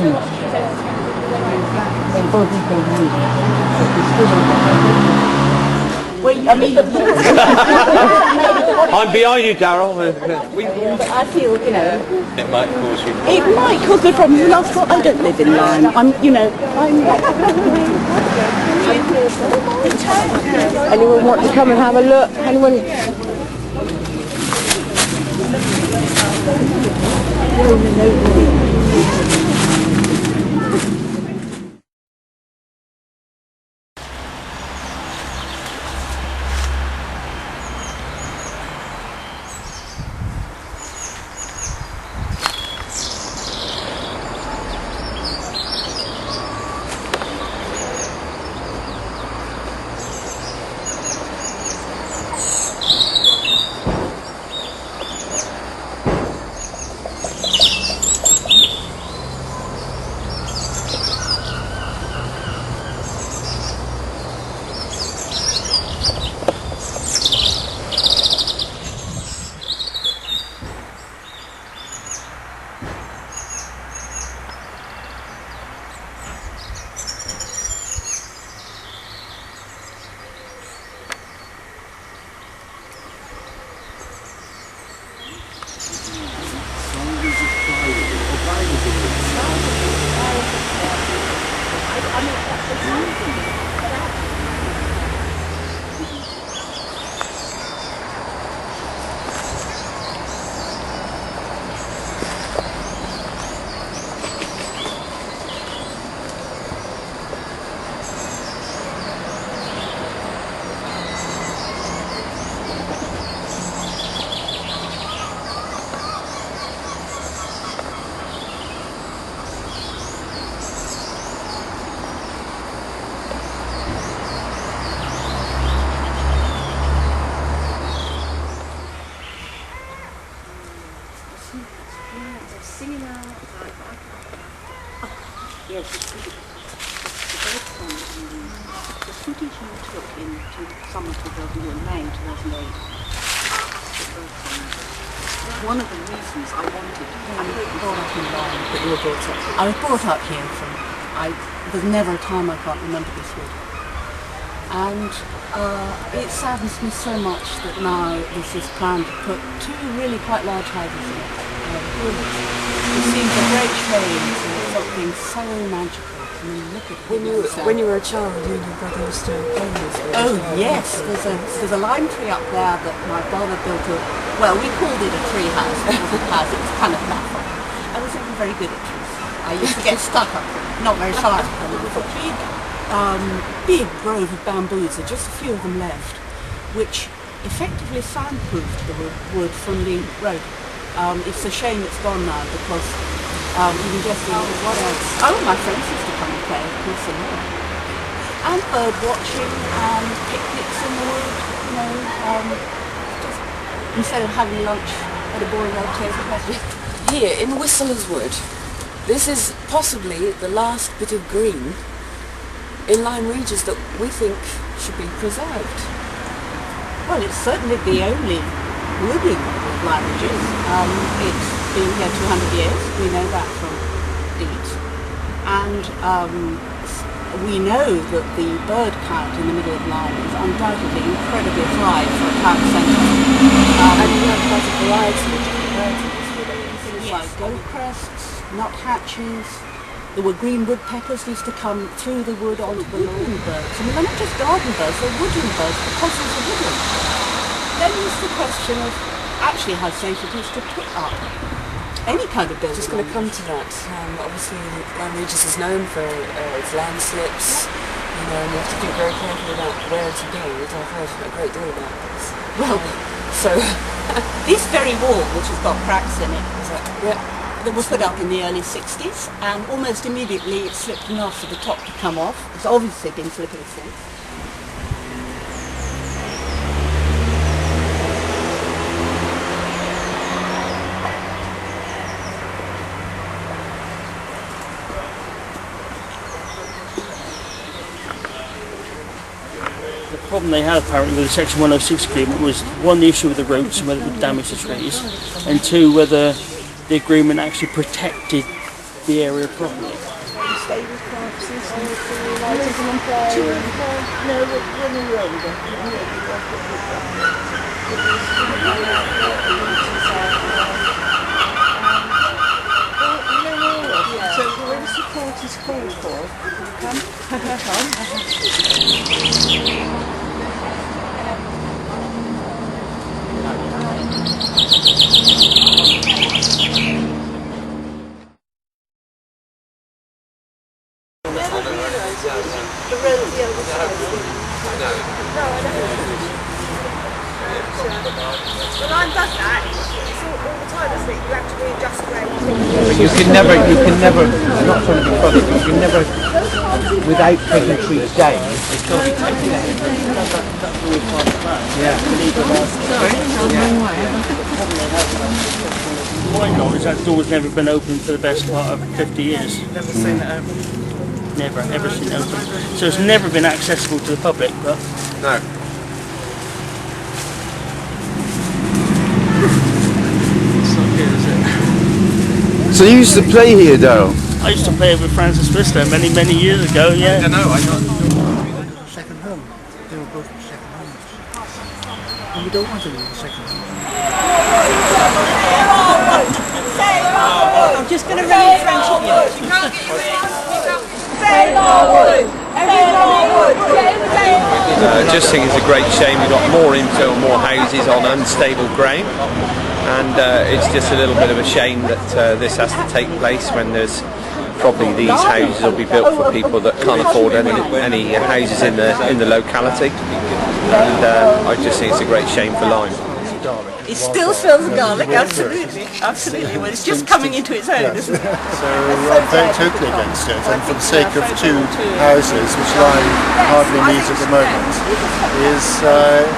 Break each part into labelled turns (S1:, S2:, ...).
S1: Well, I mean,
S2: I'm behind you, Darryl.
S1: but I feel, you know,
S2: It might cause you.
S1: it might cause me problems. And I've got, I don't live in Lyme.
S3: Anyone want to come and have a look? Anyone?
S1: Yes, the footage you took in summer 2008, May 2008, one of the reasons I wanted, I was brought up in Lyme, but you were brought up here. I was brought up here there's never a time I can't remember this wood. And it saddens me so much that now this is planned to put two really quite large houses in it. It seems a great shame to something so magical. I mean, look at
S3: When you were a child, you and your brother used to play this.
S1: Oh yes, there's a lime tree up there that my father built well, we called it a tree house. It wasn't a house, it was kind of platform. I was never very good at trees. I used to get stuck up, not very far. It was a big grove of bamboos, there are just a few of them left, which effectively soundproofed the wood from the road. It's a shame it's gone now because you can just what else? Oh, my friends used to come and play, of course, and bird watching and picnics in the wood, you know, just instead of having lunch at a boring old table.
S3: Here in Whistler's Wood, this is possibly the last bit of green in Lyme Regis that we think should be preserved.
S1: Well, it's certainly the only living Lyme Regis. It's been here 200 years, we know that from deeds. And we know that the bird count in the middle of Lyme is undoubtedly incredibly high for a town centre.
S3: And you have quite a variety of different birds in this wood.
S1: Things like goldcrests, nuthatches. There were green woodpeckers used to come through the wood onto the lawn birds. I mean, they're not just garden birds, they're woodland birds because there's a woodland. Then there's the question of actually how safe it is to put up any kind of building.
S3: Just going to come to that. Obviously, Lyme Regis is known for its landslips, you know, and you have to think very carefully about where to build. I've heard a great deal about this.
S1: Well,
S3: so
S1: this very wall, which has got cracks in it,
S3: yeah,
S1: that was put up in the early 60s, and almost immediately it slipped enough for the top to come off. It's obviously been slipping since.
S4: The problem they had apparently with the Section 106 agreement was one, the issue with the roots and whether it would damage the trees, and two, whether the agreement actually protected the area properly.
S1: So whoever support is called for, come.
S5: The Lyme does that. It's all the time, isn't it? You have to readjust where you think.
S2: But you can never, I'm not trying to be funny, but you can never, without taking trees down, it's got to be taken down. Yeah.
S4: My knowledge, that door's never been open for the best part of 50 years.
S1: Never seen it open.
S4: Never, ever seen it open. So it's never been accessible to the public, but...
S2: No.
S6: So you used to play here, Daryl?
S4: I used to play with Francis Whistler many, many years ago, yeah.
S2: I know.
S7: Second home. They were both second homes. And we don't want to leave the second home.
S1: I'm just going to read French of you.
S2: I just think it's a great shame we've got more infill, more houses on unstable ground, and it's just a little bit of a shame that this has to take place when there's probably these houses will be built for people that can't afford any houses in the locality, and I just think it's a great shame for Lyme.
S1: It still smells of garlic, absolutely. Absolutely. Well, it's just coming into its own, isn't it?
S7: So I'm very totally against it, and for the sake of two houses, which Lyme hardly needs at the moment, is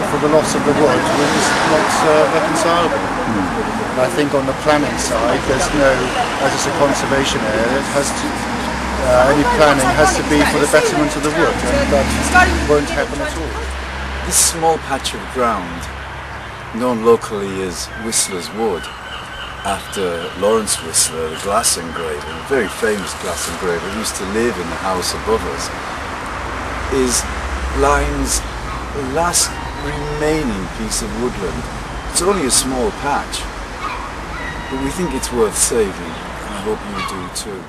S7: for the loss of the wood is not reconcilable. And I think on the planning side, there's no, as it's a conservation area, it has to, any planning has to be for the betterment of the wood, and that won't happen at all.
S6: This small patch of ground, known locally as Whistler's Wood, after Lawrence Whistler, the glass engraver, a very famous glass engraver who used to live in the house above us, is Lyme's last remaining piece of woodland. It's only a small patch, but we think it's worth saving, and I hope you do too.